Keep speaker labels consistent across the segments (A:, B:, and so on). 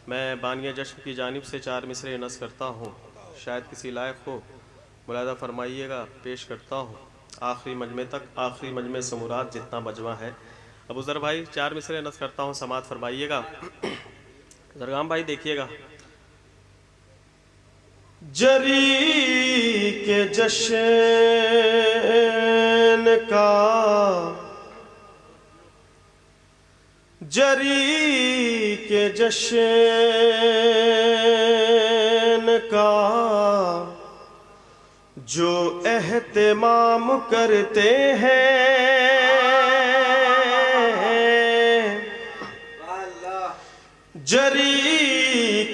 A: میں بانیہ جشن کی جانب سے 4 مصرعے نظم کرتا ہوں، شاید کسی لائق کو ملاحظہ فرمائیے گا، پیش کرتا ہوں آخری مجمع تک، آخری مجمع سے مراد جتنا مجمع ہے۔ ابو ذر بھائی 4 مصرعے نظم کرتا ہوں، سماعت فرمائیے گا۔ زرگام بھائی دیکھیے گا۔ جری کے جشن کا، جری کے جشن کا جو اہتمام کرتے ہیں، جری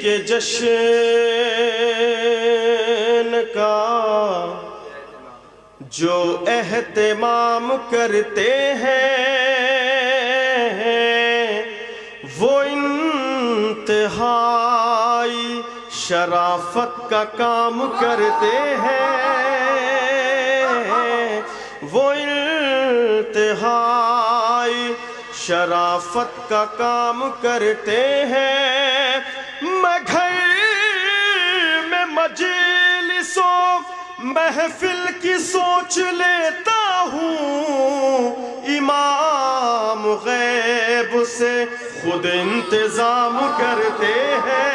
A: کے جشن کا جو اہتمام کرتے ہیں، وہ انتہائی شرافت کا کام کرتے ہیں، وہ انتہائی شرافت کا کام کرتے ہیں۔ میں گھر میں مجلس و محفل کی سوچ لیتا ہوں، امام غیب سے خود انتظام کرتے ہیں،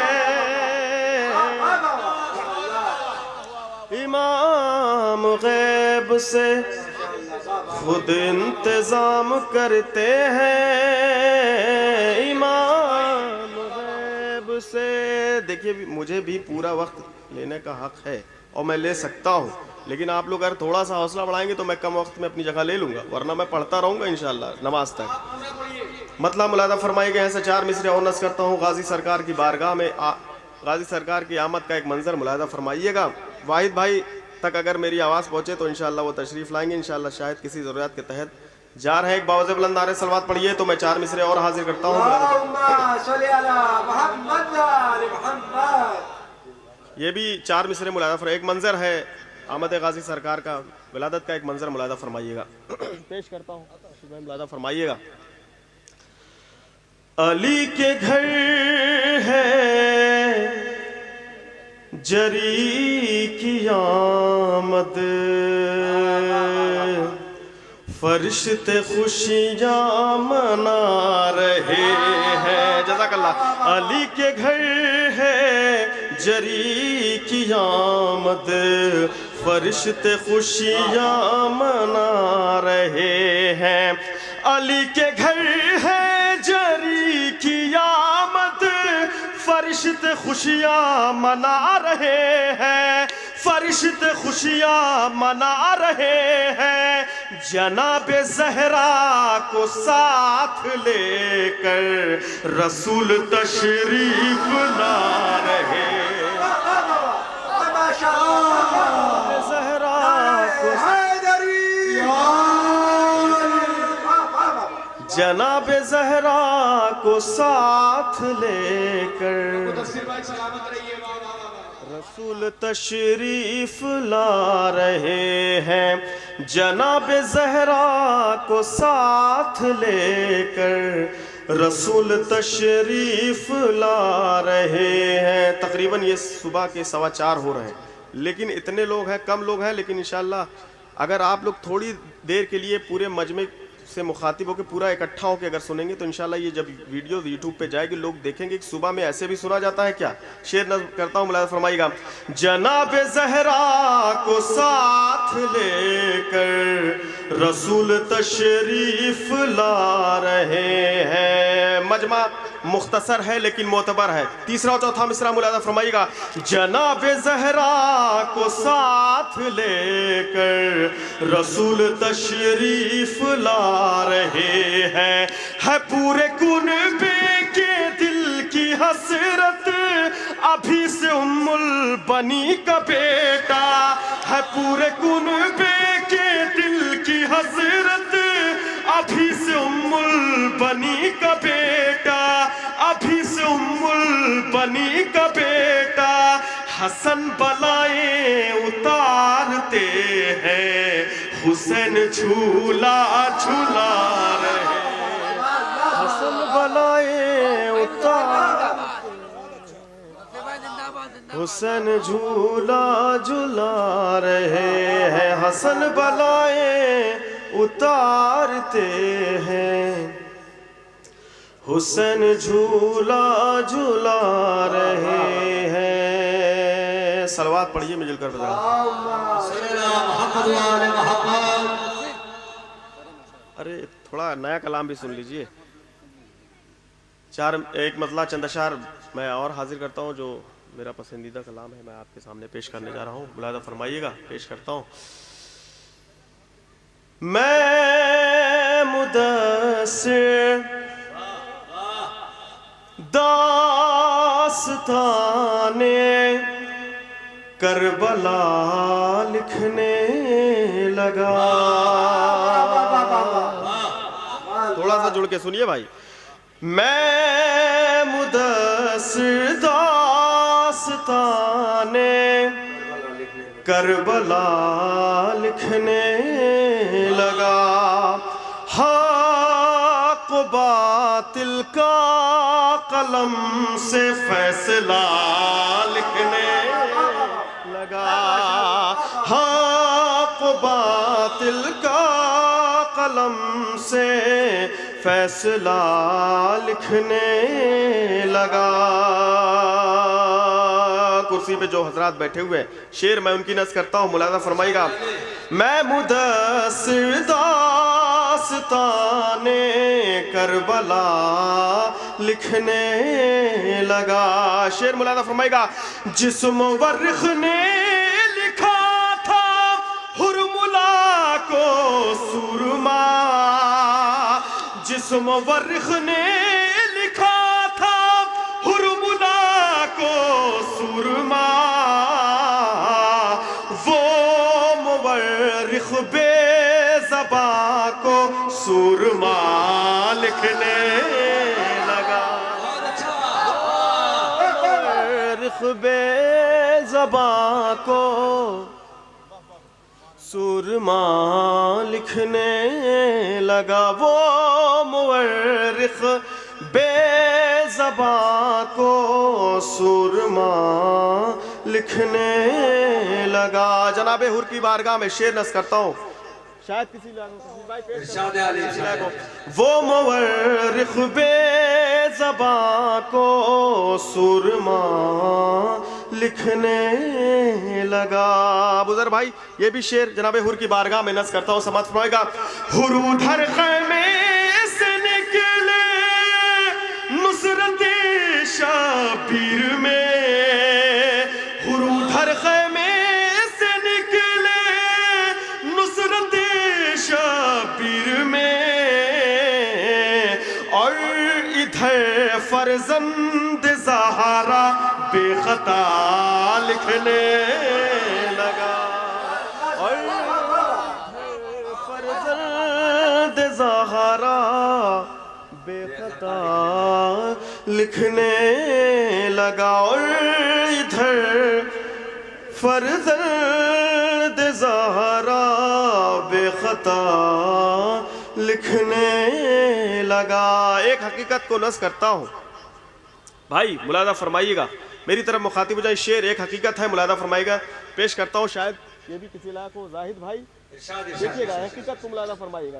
A: امام غیب سے خود انتظام کرتے ہیں، امام غیب سے۔ دیکھیے مجھے بھی پورا وقت لینے کا حق ہے اور میں لے سکتا ہوں، لیکن آپ لوگ اگر تھوڑا سا حوصلہ بڑھائیں گے تو میں کم وقت میں اپنی جگہ لے لوں گا، ورنہ میں پڑھتا رہوں گا انشاءاللہ نماز تک۔ مطلب ملاحظہ فرمائے گئے ایسے 4 مصرعے اور نظم کرتا ہوں، غازی سرکار کی بارگاہ میں غازی سرکار کی آمد کا ایک منظر ملاحظہ فرمائیے گا۔ واحد بھائی تک اگر میری آواز پہنچے تو انشاءاللہ وہ تشریف لائیں گے، انشاءاللہ شاید کسی ضروریات کے تحت جا رہے ہیں۔ ایک باوزِ بلند نعرہ صلوات پڑھیے تو میں 4 مصرعے اور حاضر کرتا ہوں۔ یہ بھی 4 مصرعے ملاحظہ ایک منظر ہے آمد غازی سرکار کا، ولادت کا ایک منظر ملاحظہ فرمائیے گا، پیش کرتا ہوں، ملاحظہ فرمائیے گا۔ علی کے گھر ہے جری کی آمد، فرشتے خوشیاں منا رہے ہیں، جزاک اللہ۔ علی کے گھر ہے جری کی آمد، فرشتے خوشیاں منا رہے ہیں، علی کے گھر ہے جری کی آمد، فرشتے خوشیاں منا رہے ہیں، فرشتے خوشیاں منا رہے ہیں، جناب زہرا کو ساتھ لے کر رسول تشریف لا رہے ہیں، زہرا کو جناب زہرا کو ساتھ لے کر رسول تشریف لا رہے ہیں، جناب زہرا کو ساتھ لے کر رسول تشریف لا رہے ہیں۔ تقریباً یہ صبح کے 4:15 ہو رہے ہیں، لیکن اتنے لوگ ہیں، کم لوگ ہیں، لیکن انشاءاللہ اگر آپ لوگ تھوڑی دیر کے لیے پورے مجمع سے مخاطب ہو کے پورا اکٹھا ہو کے اگر سنیں گے تو انشاءاللہ یہ جب ویڈیو یوٹیوب پہ جائے گی لوگ دیکھیں گے کہ صبح میں ایسے بھی سنا جاتا ہے کیا۔ شعر نظم کرتا ہوں، ملاحظہ فرمائیے گا۔ جناب زہرا کو ساتھ لے کر رسول تشریف لا رہے ہیں۔ مجمع مختصر ہے لیکن معتبر ہے۔ تیسرا اور چوتھا مصرعہ ملاحظہ فرمائیے گا۔ جناب زہرا کو ساتھ لے کر رسول تشریف لا رہے ہیں، ہے پورے کنبے کے دل کی حسرت ابھی سے ام البنی کا بیٹا، ہے پورے کنبے کے دل کی حسرت ابھی سے ام البنی کا بیٹا، ابھی سے ام البنی کا بیٹا، حسن بلائیں اتارتے ہیں، حسین جھولا جھولا رہے، حسن بلائیں اتارتے حسن جھولا جھلا رہے ہیں، حسن بلائیں اتارتے ہیں، حسن جھولا جھلا رہے ہیں. صلوات پڑھیے مل کر بتا. ارے تھوڑا نیا کلام بھی سن لیجئے. ایک مطلع چند اشعار میں اور حاضر کرتا ہوں جو میرا پسندیدہ کلام ہے، میں آپ کے سامنے پیش کرنے جا رہا ہوں، ملاحظہ فرمائیے گا. پیش کرتا ہوں. میں مدثر داستان کربلا لکھنے لگا. تھوڑا سا جڑ کے سنیے بھائی. میں مدثر داستان کربلا لکھنے لگا. حق و باطل کا قلم سے فیصلہ لکھنے لگا. حق و باطل کا قلم سے فیصلہ لکھنے لگا. کرسی پہ جو حضرات بیٹھے ہوئے ہیں، شعر میں ان کی نظر کرتا ہوں، ملاحظہ فرمائیے گا. میں مدثر داستان کربلا لکھنے لگا. شعر ملاحظہ فرمائیے گا. جس مورخ نے لکھا تھا ہرملا کو سورما، جس مورخ نے لکھا تھا ہرملا کو سورما، وہ مورخ بے زباں کو سورما لکھنے لگا. مورخ بے زباں کو سورما لکھنے لگا. وہ مورخ بے زباں کو سورما لکھنے لگا. جناب حر کی بارگاہ میں شعر نص کرتا ہوں، شاید کسی وہ مورخ بے زباں کو سورما لکھنے لگا. بزر بھائی یہ بھی شعر جناب حر کی بارگاہ میں نص کرتا ہوں، سماعت فرمائے گا. حر ادھر خیمے سے نکلے نصرت شبیر میں، حر ادھر خیمے سے نکلے نصرت شبیر میں، اور ادھر فرزند زہرا بے خطا لکھنے لگا. اور فرزند زہرا بے خطا لکھنے لگا. اور ادھر فرزند زہرا بے خطا لکھنے لگا. ایک حقیقت کو نص کرتا ہوں بھائی، ملاحظہ فرمائیے گا. میری طرف مخاطب ہو جائے. شعر ایک حقیقت ہے، ملاحظہ فرمائیے گا. پیش کرتا ہوں، شاید یہ بھی کسی لائق ہو. زاہد بھائی دیکھیے گا، حقیقت کو ملاحظہ فرمائیے گا.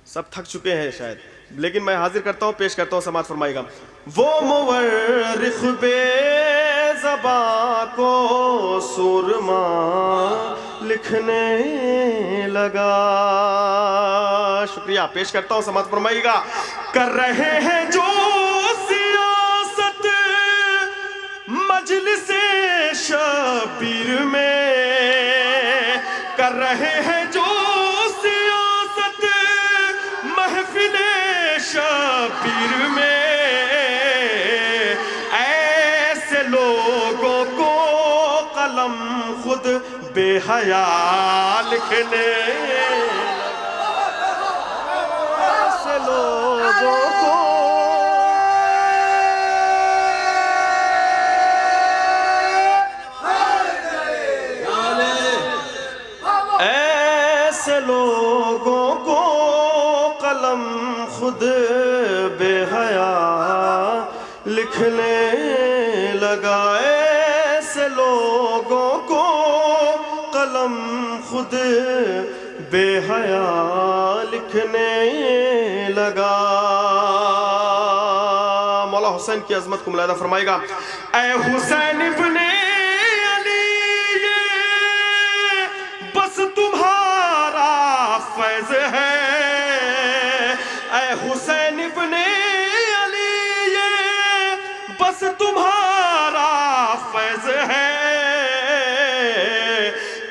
A: سب تھک چکے ہیں شاید، لیکن میں حاضر کرتا ہوں، پیش کرتا ہوں، سماعت فرمائیے گا. وہ مورخ بے زباں کو سورما لکھنے لگا. شکریہ. پیش کرتا ہوں، سماعت فرمائیے گا. کر رہے ہیں جو سیاست مجلس شبیر میں، کر رہے ہیں جو سیاست محفل شبیر میں، ایسے لوگوں کو قلم خود بے حیا لکھنے لگا. ایسے لوگوں کو لوگوں کو قلم خود بے حیا لکھنے لگا. ایسے خود بے حیا لکھنے لگا. مولا حسین کی عظمت کو ملاحظہ فرمائے گا. اے حسین ابن علی بس تمہارا فیض ہے. اے حسین ابن علی بس تمہارا فیض ہے.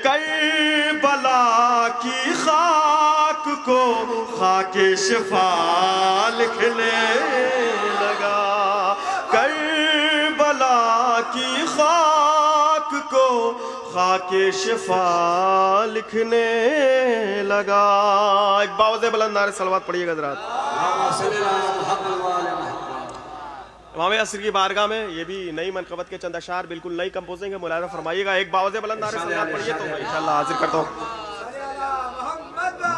A: کربلا کی خاک کو خاک شفا لکھنے لگا. کربلا کی خاک کو خاک شفا لکھنے لگا. ایک باوزِ بلند نعرہ صلوات پڑھیے گا حضرات. امام عصر کی بارگاہ میں یہ بھی نئی منقبت کے چند اشعار بالکل نئی کمپوزنگ ہے, ملاحظہ فرمائیے گا. ایک باوزِ بلند نعرہ صلوات پڑھیے تو انشاءاللہ حاضر کرتا ہوں.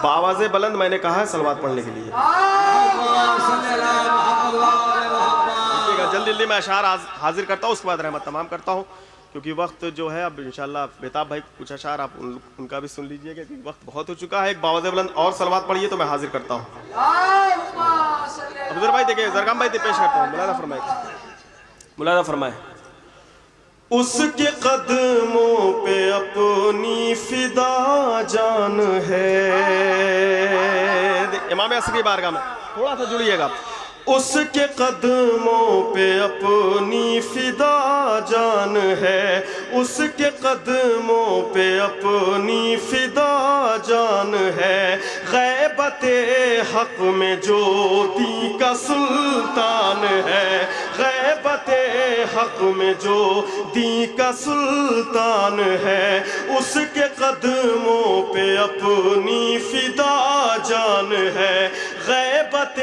A: باوزِ بلند میں نے کہا ہے صلوات پڑھنے کے لیے. جلدی جلدی میں اشعار حاضر کرتا ہوں, اس کے بعد رحمت تمام کرتا ہوں, کیونکہ وقت جو ہے اب انشاءاللہ بیتاب بھائی کچھ اشعار آپ ان کا بھی سن لیجئے گا, کیونکہ وقت بہت ہو چکا ہے. ایک باوزِ بلند اور صلوات پڑھیے تو میں حاضر کرتا ہوں. عبدالر بھائی دیکھیں, زرگام بھائی پیش کرتا ہوں. ملاحظہ فرمائے, ملاحظہ فرمائے. اس کے قدموں پہ اپنی فدا جان ہے. امام عصر کی بارگاہ میں تھوڑا سا جڑیے گا. اس کے قدموں پہ اپنی فدا جان ہے. اس کے قدموں پہ اپنی فدا جان ہے. غیبت حق میں جو دی کا سلطان ہے. غیبت حق میں جو دی کا سلطان ہے. اس کے قدموں پہ اپنی فدا جان ہے. غیبت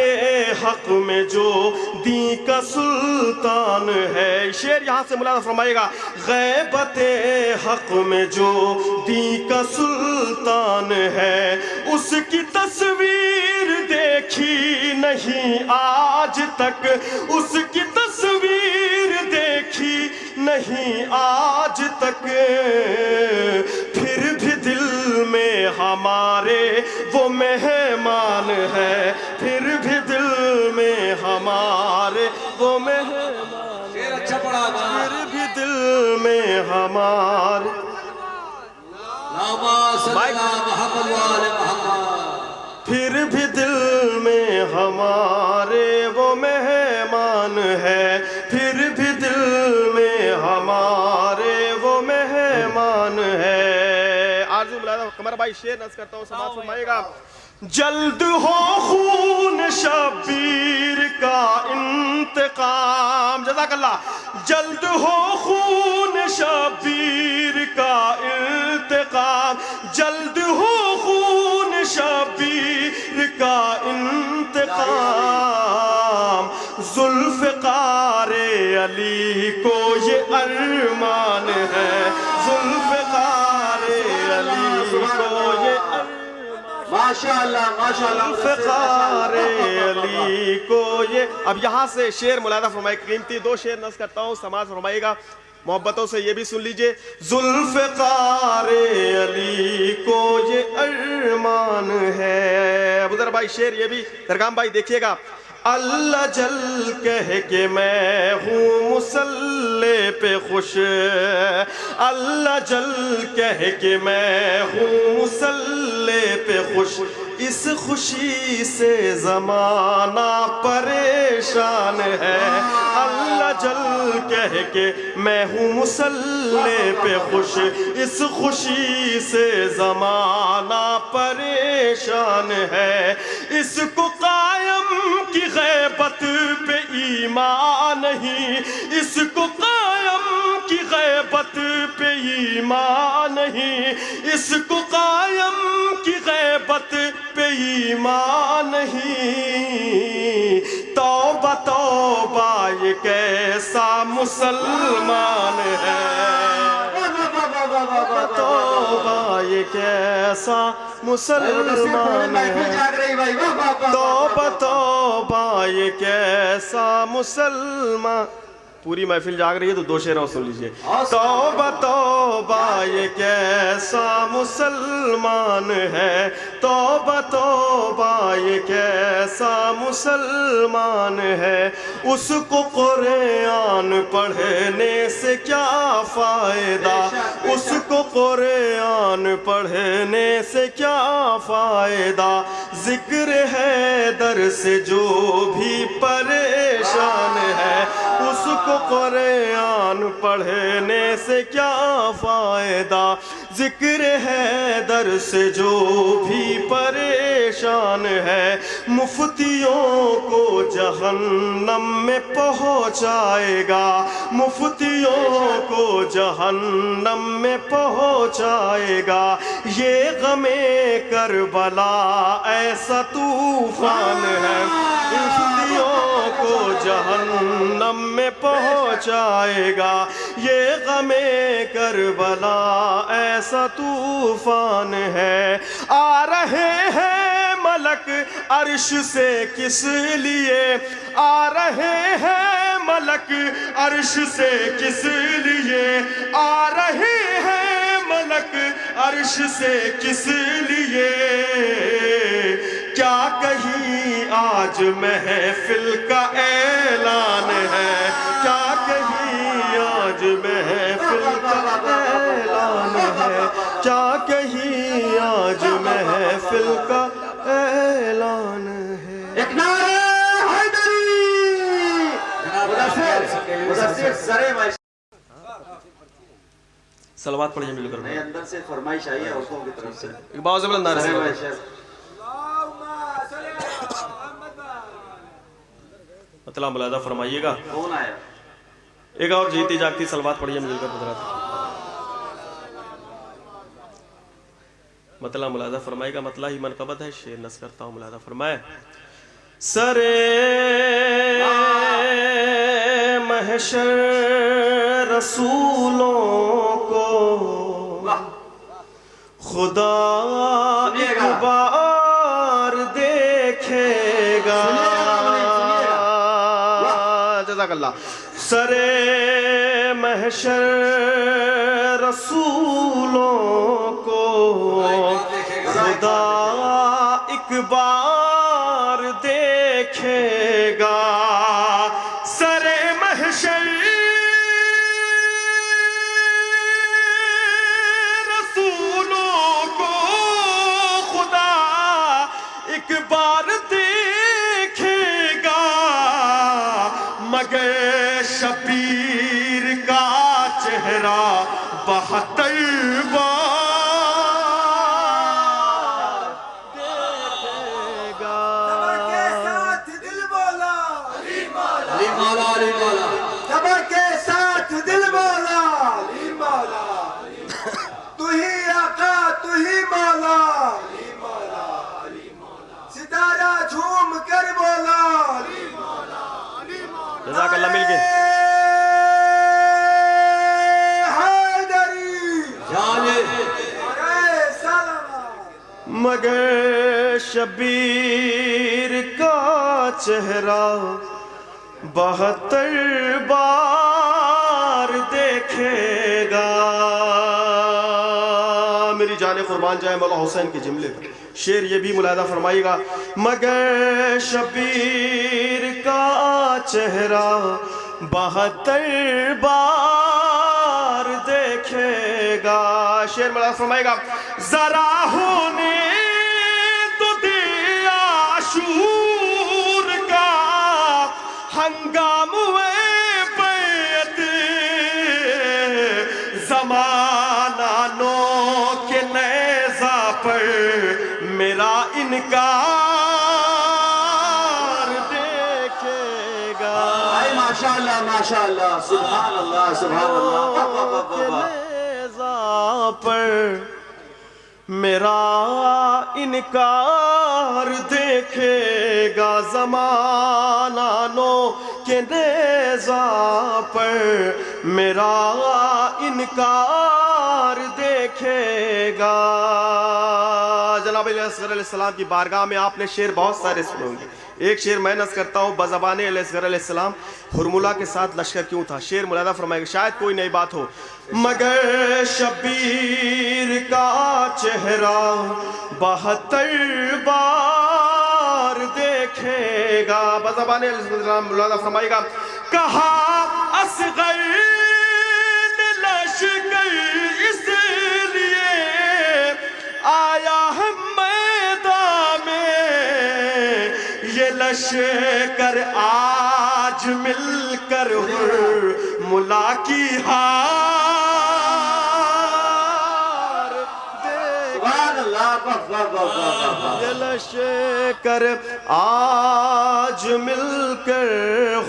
A: حق میں جو دی کا سلطان ہے. شعر یہاں سے ملاحظہ فرمائے گا. غیبت حق میں جو دی کا سلطان ہے. اس کی تصویر دیکھی نہیں آج تک. اس کی تصویر دیکھی نہیں آج تک. پھر بھی دل میں ہمارے وہ مہمان ہے. پھر بھی دل میں ہمارے وہ مہمان ہے. پھر بھی دل میں ہمارے پھر بھی دل میں ہمارے وہ مہمان ہے. پھر بھی دل میں ہمارے وہ مہمان ہے. آرزو ملاحظہ قمر بھائی شعر نظر کرتا ہوں, سماعت فرمائے گا. جلد ہو خون شبیر کا انتقام. جزاک اللہ. جلد ہو خون شبیر کا انتقام. جلد ہو خون شبیر کا انتقام. ذوالفقار علی کو یہ ارمان ہے. ذوالفقار علی کو یہ ماشاءاللہ ماشاءاللہ. ذوالفقار علی کو یہ. اب یہاں سے شعر ملاحظہ فرمائے. قیمتی دو شعر نظر کرتا ہوں, سماعت فرمائے گا. محبتوں سے یہ بھی سن لیجئے. ذوالفقار علی کو یہ ارمان ہے. ابوذر بھائی شعر یہ بھی, درگام بھائی دیکھیے گا. اللہ جل کہہ کہ میں ہوں مصلی پہ خوش. اللہ جل کہہ کہ میں ہوں مصلی پہ خوش. اس خوشی سے زمانہ پریشان ہے. اللہ جل کہہ کہ میں ہوں مصلی پہ خوش. اس خوشی سے زمانہ پریشان ہے. اس کو قائم کی غیبت پہ ایمان نہیں. اس کو قائم کی غیبت پہ ایمان نہیں. اس کو قائم کی غیبت پہ ایمان نہیں. توبہ توبہ یہ کیسا مسلمان ہے. توبہ یہ کیسا مسلمان ہے. توبہ توبہ یہ کیسا مسلمان. پوری محفل جاگ رہی ہے تو 2 شعر اور سن لیجئے. توبہ توبہ یہ کیسا مسلمان ہے, توبہ توبہ یہ کیسا مسلمان ہے, اس کو قرآن پڑھنے سے کیا فائدہ, اس کو قرآن پڑھنے سے کیا فائدہ, ذکر ہے در سے جو بھی پریشان ہے, اس کو قرآن پڑھنے سے کیا فائدہ, ذکر ہے در سے جو بھی پریشان ہے, مفتیوں کو جہنم میں پہنچائے گا, مفتیوں کو جہنم میں پہنچائے گا, یہ غم کربلا ایسا طوفان ہے, مفتیوں کو جہنم میں پہنچائے گا, یہ غم کربلا ایسا طوفان ہے. آ رہے ہیں ملک عرش سے کس لیے, آ رہے ہیں ملک عرش سے کس لیے, آ رہے ہیں ملک عرش سے کس لیے, کیا کہیں آج محفل کا اعلان ہے, کیا کہیں آج محفل کا اعلان ہے, کیا کہیں آج محفل کا اعلان ہے.
B: ایک نعرہ حیدری. مدثر سرے بھائی
A: صلوات پڑھیں مل کر.
B: نہیں, اندر سے فرمائش آئی ہے عورتوں کی طرف سے.
A: ایک باؤ زبلند نعرہ سے مطلب ملاحظہ فرمائیے گا.
B: کون آیا؟
A: ایک اور جیتی جاگتی صلوات پڑھیے مل کر حضرات. مطلب ملاحظہ فرمائے گا, مطلع ہی منقبت ہے, شعر نص کرتا ہوں, ملاحظہ فرمائے. سرے محشر رسولوں کو خدا ایک بار دیکھے گا. جزاک اللہ. سرے محشر رسولوں کو خدا ایک بار دیکھے گا. سرے محشر رسولوں کو خدا ایک بار دیکھے گا, مگر شبیر کا چہرہ 72 بار دیکھے گا.
C: کے ساتھ دل بولا علی مولا,
B: علی مولا, علی مولا.
C: صبر کے ساتھ دل بولا علی مولا, تو ہی آقا تو ہی مولا علی مولا, ستارہ جھوم کر بولا علی مولا, علی مولا.
A: جزاک اللہ. مل کے مگر شبیر کا چہرہ 72 بار دیکھے گا. میری جان قربان جائے مولا حسین کے جملے پر. شعر یہ بھی ملاحظہ فرمائیے گا, مگر شبیر کا چہرہ 72 بار دیکھے گا. شعر ملاحظہ فرمائیے گا. ذرا ہونے تو دے عاشور کا ہنگام بیعت, زمانہ نو کے نیزہ پر میرا انکار دیکھے گا.
B: ماشاءاللہ ماشاءاللہ, سبحان اللہ سبحان اللہ.
A: نیزہ پر میرا انکار دیکھے گا, زمانہ نو کے نیزہ پر میرا انکار دیکھے گا. جناب جناب علیہ السلام کی بارگاہ میں آپ نے شعر بہت سارے سنے ہوں گے. ایک شعر میں نظر کرتا ہوں بزبان علیہ السلام. حرملہ کے ساتھ لشکر کیوں تھا؟ شعر ملاحظہ فرمائے گا، شاید کوئی نئی بات ہو. مگر شبیر کا چہرہ 72 بار دیکھے گا. بزبان علیہ السلام ملاحظہ فرمائے گا، کہا اصغر لشکر اس لیے آیا ہے میدان میں، یہ لشکر آج مل کر حرملہ کی ہار
B: سبحان اللہ.
A: یہ لشکر آج مل کر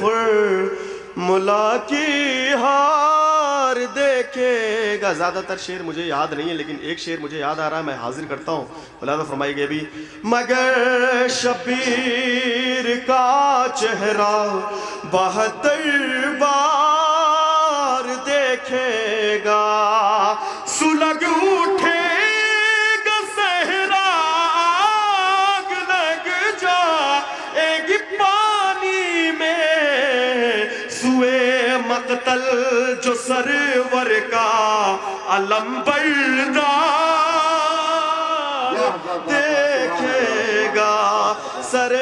A: حرملہ کی ہار دیکھے گا. زیادہ تر شعر مجھے یاد نہیں ہے، لیکن ایک شعر مجھے یاد آ رہا ہے، میں حاضر کرتا ہوں. ملاحظہ فرمائی گئی بھی، مگر شبیر کا چہرہ 72 بار دیکھے گا. سلگ اٹھے گا صحرا، آگ لگ جائے گی پانی میں، سوئے مقتل جو سرور کا علم بردار دیکھے گا. سر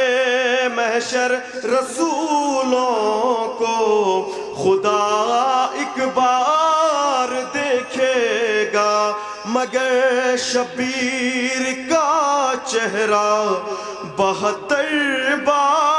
A: محشر رسولوں کو خدا ایک بار دیکھے گا. مگر شبیر کا چہرہ 72 بار